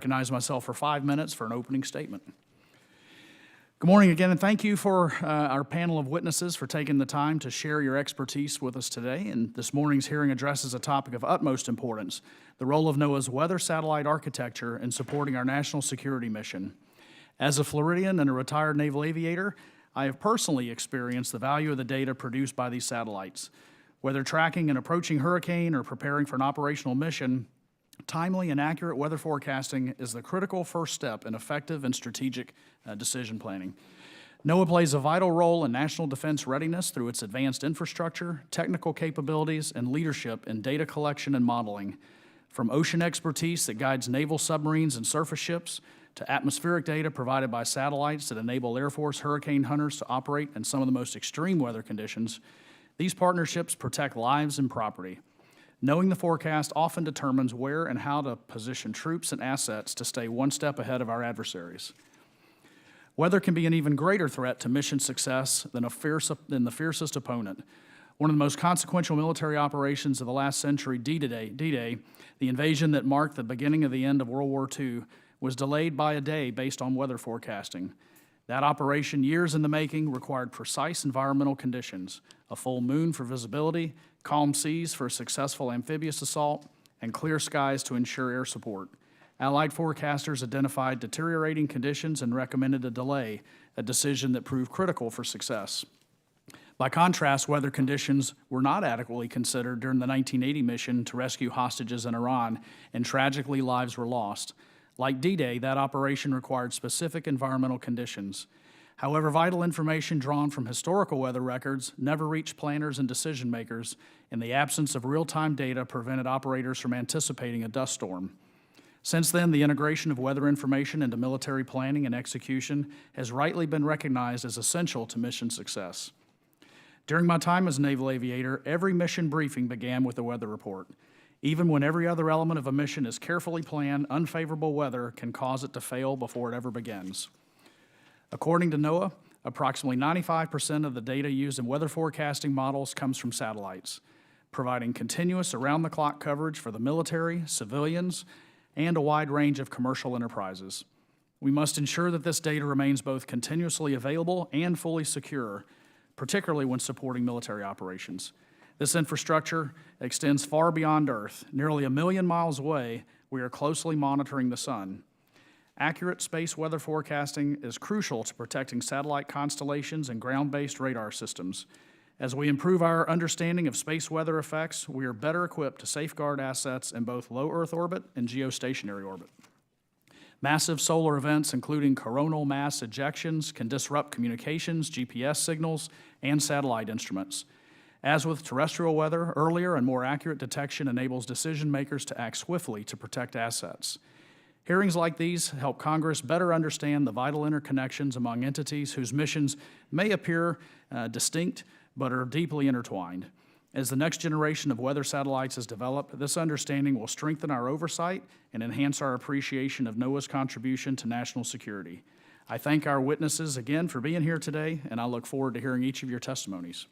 Recognize myself for 5 minutes for an opening statement. Good morning again, and thank you for our panel of witnesses for taking the time to share your expertise with us today. And this morning's hearing addresses a topic of utmost importance, the role of NOAA's weather satellite architecture in supporting our national security mission. As a Floridian and a retired naval aviator, I have personally experienced the value of the data produced by these satellites. Whether tracking an approaching hurricane or preparing for an operational mission, timely and accurate weather forecasting is the critical first step in effective and strategic decision planning. NOAA plays a vital role in national defense readiness through its advanced infrastructure, technical capabilities, and leadership in data collection and modeling. From ocean expertise that guides naval submarines and surface ships, to atmospheric data provided by satellites that enable Air Force hurricane hunters to operate in some of the most extreme weather conditions, these partnerships protect lives and property. Knowing the forecast often determines where and how to position troops and assets to stay one step ahead of our adversaries. Weather can be an even greater threat to mission success than the fiercest opponent. One of the most consequential military operations of the last century, D-Day, the invasion that marked the beginning of the end of World War II, was delayed by a day based on weather forecasting. That operation, years in the making, required precise environmental conditions, a full moon for visibility, calm seas for a successful amphibious assault, and clear skies to ensure air support. Allied forecasters identified deteriorating conditions and recommended a delay, a decision that proved critical for success. By contrast, weather conditions were not adequately considered during the 1980 mission to rescue hostages in Iran, and tragically lives were lost. Like D-Day, that operation required specific environmental conditions. However, vital information drawn from historical weather records never reached planners and decision makers, and the absence of real-time data prevented operators from anticipating a dust storm. Since then, the integration of weather information into military planning and execution has rightly been recognized as essential to mission success. During my time as a naval aviator, every mission briefing began with a weather report. Even when every other element of a mission is carefully planned, unfavorable weather can cause it to fail before it ever begins. According to NOAA, approximately 95% of the data used in weather forecasting models comes from satellites, providing continuous around-the-clock coverage for the military, civilians, and a wide range of commercial enterprises. We must ensure that this data remains both continuously available and fully secure, particularly when supporting military operations. This infrastructure extends far beyond Earth. Nearly 1 million miles away, we are closely monitoring the sun. Accurate space weather forecasting is crucial to protecting satellite constellations and ground-based radar systems. As we improve our understanding of space weather effects, we are better equipped to safeguard assets in both low Earth orbit and geostationary orbit. Massive solar events, including coronal mass ejections, can disrupt communications, GPS signals, and satellite instruments. As with terrestrial weather, earlier and more accurate detection enables decision makers to act swiftly to protect assets. Hearings like these help Congress better understand the vital interconnections among entities whose missions may appear distinct but are deeply intertwined. As the next generation of weather satellites is developed, this understanding will strengthen our oversight and enhance our appreciation of NOAA's contribution to national security. I thank our witnesses again for being here today, and I look forward to hearing each of your testimonies.